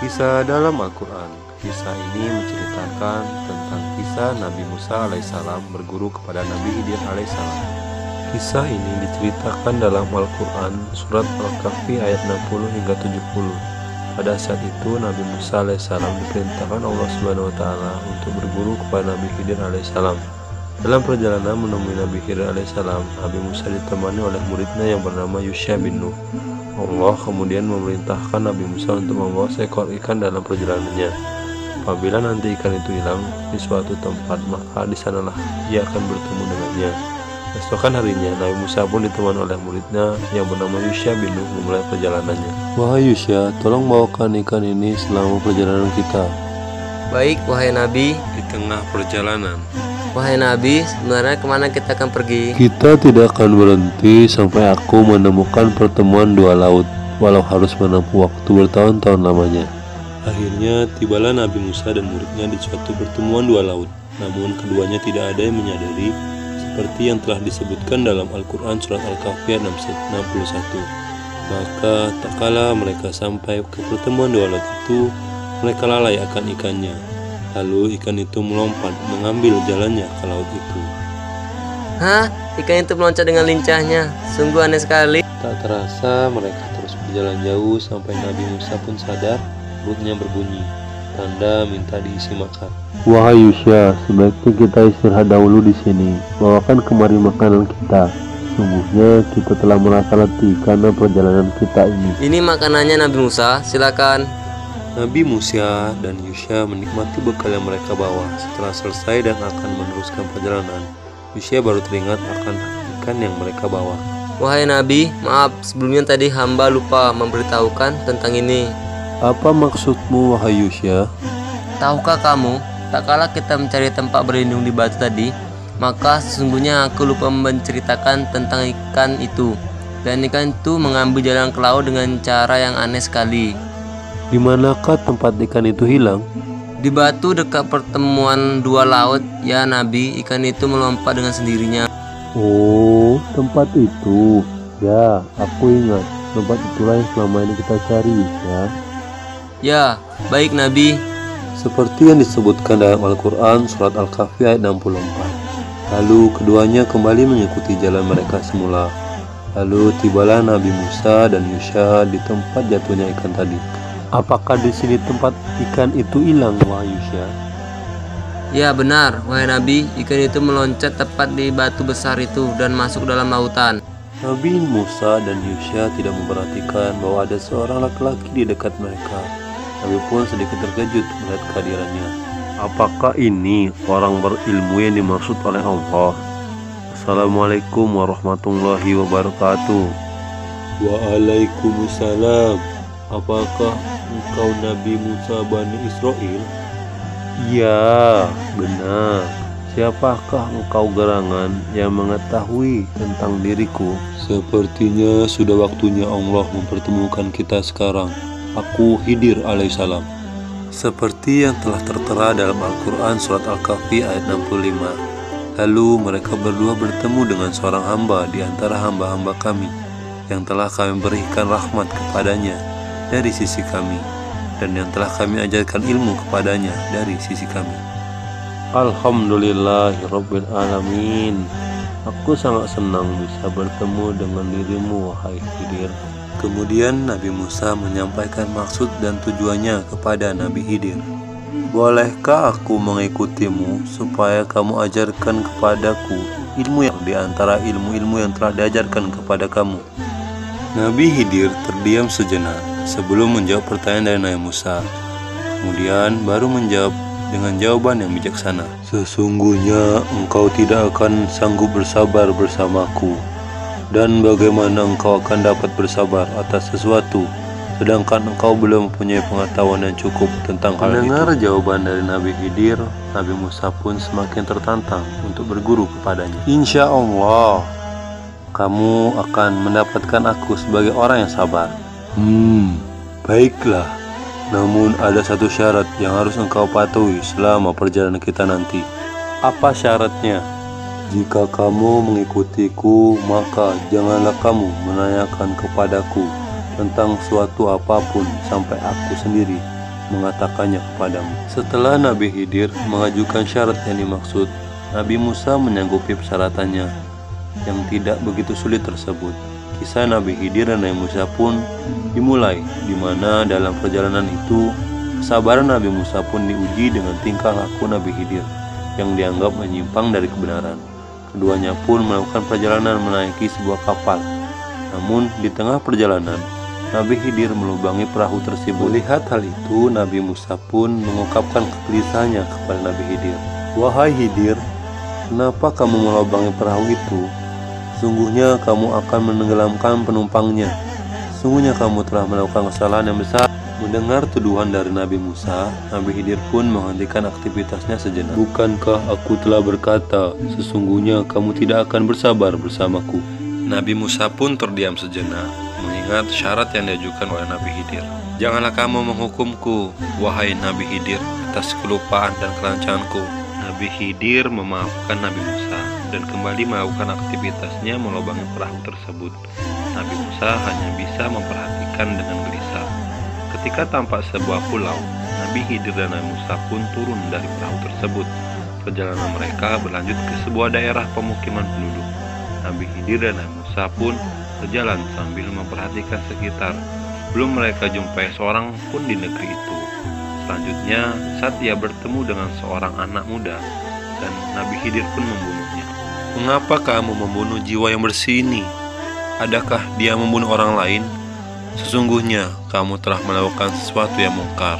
Kisah dalam Al-Quran. Kisah ini menceritakan tentang kisah Nabi Musa alaihissalam berguru kepada Nabi Khidir alaihissalam. Kisah ini diceritakan dalam Al-Quran surat Al-Kahfi ayat 60 hingga 70. Pada saat itu Nabi Musa alaihissalam diperintahkan Allah Subhanahu wa taala untuk berguru kepada Nabi Khidir alaihissalam. Dalam perjalanan menemui Nabi Khidir alaihissalam, Nabi Musa ditemani oleh muridnya yang bernama Yusha bin Nuh. Allah kemudian memerintahkan Nabi Musa untuk membawa seekor ikan dalam perjalanannya. Apabila nanti ikan itu hilang di suatu tempat, maka di sanalah ia akan bertemu dengannya. Esokan harinya, Nabi Musa pun ditemani oleh muridnya yang bernama Yusha bin Nuh memulai perjalanannya. Wahai Yusha, tolong bawakan ikan ini selama perjalanan kita. Baik, wahai Nabi. Di tengah perjalanan, Wahai Nabi, sebenarnya kemana kita akan pergi? kita tidak akan berhenti sampai aku menemukan pertemuan dua laut, walau harus menempuh waktu bertahun-tahun lamanya. Akhirnya tibalah Nabi Musa dan muridnya di suatu pertemuan dua laut. Namun keduanya tidak ada yang menyadari, seperti yang telah disebutkan dalam Al-Quran surat Al-Kahfi 61. Maka tak kala mereka sampai ke pertemuan dua laut itu, mereka lalai akan ikannya. Lalu ikan itu melompat mengambil jalannya ke laut itu. Hah? Ikan itu meloncat dengan lincahnya. Sungguh aneh sekali. Tak terasa mereka terus berjalan jauh sampai Nabi Musa pun sadar perutnya berbunyi, tanda minta diisi makan. Wahai Yusha, sebaiknya kita istirahat dahulu di sini. Bawakan kemari makanan kita. Sungguhnya kita telah merasa letih karena perjalanan kita ini. Ini makanannya Nabi Musa, silakan. Nabi Musa dan Yusha menikmati bekal yang mereka bawa. Setelah selesai dan akan meneruskan perjalanan, Yusha baru teringat akan ikan yang mereka bawa. Wahai Nabi, maaf sebelumnya tadi hamba lupa memberitahukan tentang ini. Apa maksudmu, wahai Yusha? Tahukah kamu, tak kala kita mencari tempat berlindung di batu tadi, maka sesungguhnya aku lupa menceritakan tentang ikan itu. Dan ikan itu mengambil jalan ke laut dengan cara yang aneh sekali. Di manakah tempat ikan itu hilang? Di batu dekat pertemuan dua laut, ya Nabi, ikan itu melompat dengan sendirinya. Oh, tempat itu. Ya, aku ingat. Tempat itulah yang selama ini kita cari, ya. Ya, baik Nabi. Seperti yang disebutkan dalam Al-Quran surat Al-Kahfi ayat 64. Lalu keduanya kembali mengikuti jalan mereka semula. Lalu tibalah Nabi Musa dan Yusha di tempat jatuhnya ikan tadi. Apakah di sini tempat ikan itu hilang, wahai Yusha? Ya benar, wahai Nabi, ikan itu meloncat tepat di batu besar itu dan masuk ke dalam lautan. Nabi Musa dan Yusha tidak memperhatikan bahwa ada seorang laki-laki di dekat mereka. Nabi pun sedikit terkejut melihat kehadirannya. Apakah ini orang berilmu yang dimaksud oleh Allah? Assalamualaikum warahmatullahi wabarakatuh. Waalaikumsalam. Apakah engkau Nabi Musa Bani Israel? Ya, benar. Siapakah engkau gerangan yang mengetahui tentang diriku? Sepertinya sudah waktunya Allah mempertemukan kita sekarang. Aku Khidir alaihissalam. Seperti yang telah tertera dalam Al-Quran surat Al-Kahfi ayat 65. Lalu mereka berdua bertemu dengan seorang hamba di antara hamba-hamba kami yang telah kami berikan rahmat kepadanya dari sisi kami, dan yang telah kami ajarkan ilmu kepadanya dari sisi kami. Alhamdulillahirabbil alamin. Aku sangat senang bisa bertemu dengan dirimu, wahai Khidir. Kemudian Nabi Musa menyampaikan maksud dan tujuannya kepada Nabi Khidir. Bolehkah aku mengikutimu supaya kamu ajarkan kepadaku ilmu yang di antara ilmu-ilmu yang telah diajarkan kepada kamu? Nabi Khidir terdiam sejenak sebelum menjawab pertanyaan dari Nabi Musa. Kemudian baru menjawab dengan jawaban yang bijaksana. Sesungguhnya engkau tidak akan sanggup bersabar bersamaku. Dan bagaimana engkau akan dapat bersabar atas sesuatu sedangkan engkau belum mempunyai pengetahuan yang cukup tentang hal itu? Mendengar jawaban dari Nabi Khidir, Nabi Musa pun semakin tertantang untuk berguru kepadanya. Insya Allah kamu akan mendapatkan aku sebagai orang yang sabar. Baiklah. Namun ada satu syarat yang harus engkau patuhi selama perjalanan kita nanti. Apa syaratnya? Jika kamu mengikutiku, maka janganlah kamu menanyakan kepadaku tentang suatu apapun sampai aku sendiri mengatakannya kepadamu. Setelah Nabi Khidir mengajukan syarat yang dimaksud, Nabi Musa menyanggupi persyaratannya yang tidak begitu sulit tersebut. Kisah Nabi Khidir dan Nabi Musa pun dimulai, di mana dalam perjalanan itu kesabaran Nabi Musa pun diuji dengan tingkah laku Nabi Khidir yang dianggap menyimpang dari kebenaran. Keduanya pun melakukan perjalanan menaiki sebuah kapal. Namun di tengah perjalanan, Nabi Khidir melubangi perahu tersebut. Melihat hal itu, Nabi Musa pun mengungkapkan kegelisahannya kepada Nabi Khidir. "Wahai Khidir, kenapa kamu melubangi perahu itu? Sungguhnya kamu akan menenggelamkan penumpangnya. Sungguhnya kamu telah melakukan kesalahan yang besar." Mendengar tuduhan dari Nabi Musa, Nabi Khidir pun menghentikan aktivitasnya sejenak. "Bukankah aku telah berkata, sesungguhnya kamu tidak akan bersabar bersamaku?" Nabi Musa pun terdiam sejenak, mengingat syarat yang diajukan oleh Nabi Khidir. "Janganlah kamu menghukumku, wahai Nabi Khidir, atas kelupaan dan kelancanganku." Nabi Khidir memaafkan Nabi Musa dan kembali melakukan aktivitasnya melubangi perahu tersebut. Nabi Musa hanya bisa memperhatikan dengan gelisah. Ketika tampak sebuah pulau, Nabi Khidir dan Nabi Musa pun turun dari perahu tersebut. Perjalanan mereka berlanjut ke sebuah daerah pemukiman penduduk. Nabi Khidir dan Nabi Musa pun berjalan sambil memperhatikan sekitar. Belum mereka jumpai seorang pun di negeri itu. Selanjutnya, saat ia bertemu dengan seorang anak muda, dan Nabi Khidir pun membunuhnya. "Mengapa kamu membunuh jiwa yang bersih ini? Adakah dia membunuh orang lain? Sesungguhnya kamu telah melakukan sesuatu yang mungkar."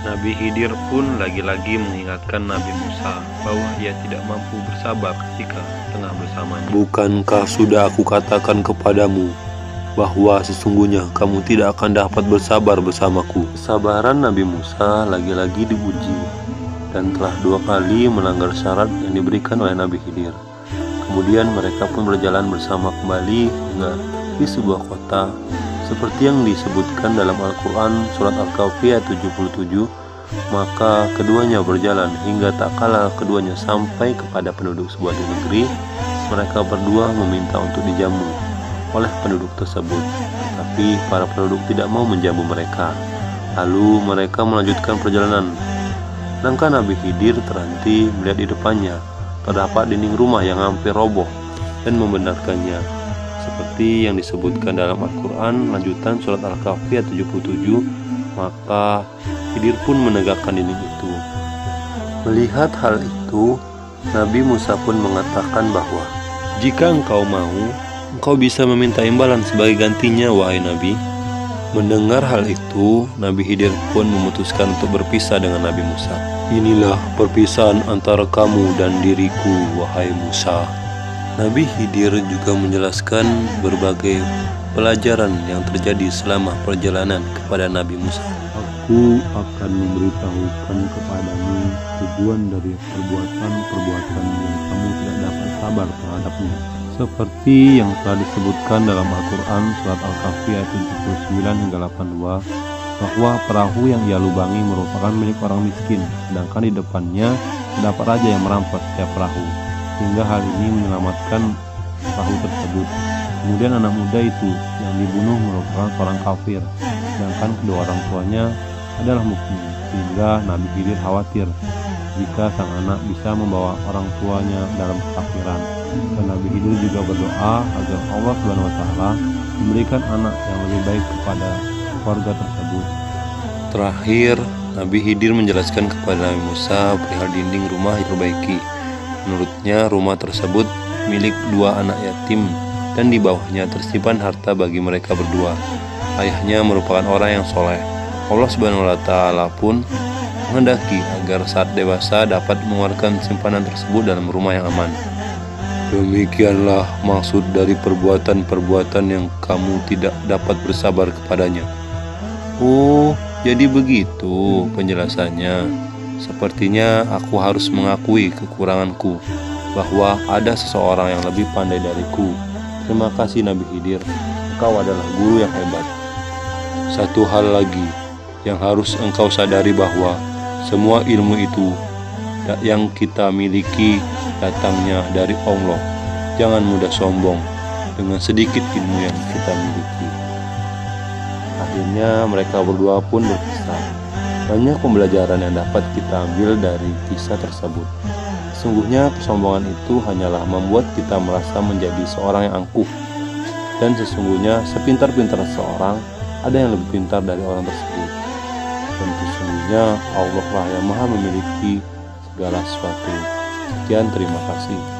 Nabi Khidir pun lagi-lagi mengingatkan Nabi Musa bahwa ia tidak mampu bersabar ketika tengah bersamanya. "Bukankah sudah aku katakan kepadamu bahwa sesungguhnya kamu tidak akan dapat bersabar bersamaku?" Kesabaran Nabi Musa lagi-lagi diuji dan telah 2 kali melanggar syarat yang diberikan oleh Nabi Khidir. Kemudian mereka pun berjalan bersama kembali hingga di sebuah kota. Seperti yang disebutkan dalam Al-Quran surat Al-Kahfi ayat 77, maka keduanya berjalan hingga tak kala keduanya sampai kepada penduduk sebuah negeri. Mereka berdua meminta untuk dijamu oleh penduduk tersebut, tetapi para penduduk tidak mau menjamu mereka. Lalu mereka melanjutkan perjalanan. Langkah Nabi Khidir terhenti melihat di depannya terdapat dinding rumah yang hampir roboh dan membenarkannya. Seperti yang disebutkan dalam Al-Quran lanjutan surat Al-Kahfi ayat 77, maka Khidir pun menegakkan dinding itu. Melihat hal itu, Nabi Musa pun mengatakan bahwa, "Jika engkau mau, engkau bisa meminta imbalan sebagai gantinya, wahai Nabi." Mendengar hal itu, Nabi Khidir pun memutuskan untuk berpisah dengan Nabi Musa. "Inilah perpisahan antara kamu dan diriku, wahai Musa." Nabi Khidir juga menjelaskan berbagai pelajaran yang terjadi selama perjalanan kepada Nabi Musa. "Aku akan memberitahukan kepadamu tujuan dari perbuatan-perbuatan yang kamu tidak dapat sabar terhadapnya. Seperti yang telah disebutkan dalam Al-Quran surat Al-Kahfi ayat 79 hingga 82, bahwa perahu yang ia lubangi merupakan milik orang miskin, sedangkan di depannya terdapat raja yang merampas setiap perahu, hingga hal ini menyelamatkan perahu tersebut. Kemudian anak muda itu yang dibunuh merupakan seorang kafir, sedangkan kedua orang tuanya adalah mukmin, sehingga Nabi Khidir khawatir jika sang anak bisa membawa orang tuanya dalam kekafiran. Dan Nabi Khidir juga berdoa agar Allah SWT memberikan anak yang lebih baik kepada keluarga tersebut. Terakhir, Nabi Khidir menjelaskan kepada Nabi Musa perihal dinding rumah diperbaiki. Menurutnya rumah tersebut milik 2 anak yatim dan di bawahnya tersimpan harta bagi mereka berdua. Ayahnya merupakan orang yang soleh. Allah SWT pun menghendaki agar saat dewasa dapat mengeluarkan simpanan tersebut dalam rumah yang aman. Demikianlah maksud dari perbuatan-perbuatan yang kamu tidak dapat bersabar kepadanya. Oh, jadi begitu penjelasannya. Sepertinya aku harus mengakui kekuranganku, bahwa ada seseorang yang lebih pandai dariku. Terima kasih Nabi Khidir, engkau adalah guru yang hebat. Satu hal lagi yang harus engkau sadari, bahwa semua ilmu itu yang kita miliki datangnya dari Allah. Jangan mudah sombong dengan sedikit ilmu yang kita miliki. Akhirnya mereka berdua pun berpisah. Banyak pembelajaran yang dapat kita ambil dari kisah tersebut. Sesungguhnya kesombongan itu hanyalah membuat kita merasa menjadi seorang yang angkuh. Dan sesungguhnya sepintar-pintar seorang, ada yang lebih pintar dari orang tersebut. Dan sesungguhnya Allah lah yang maha memiliki segala sesuatu. Sekian, terima kasih.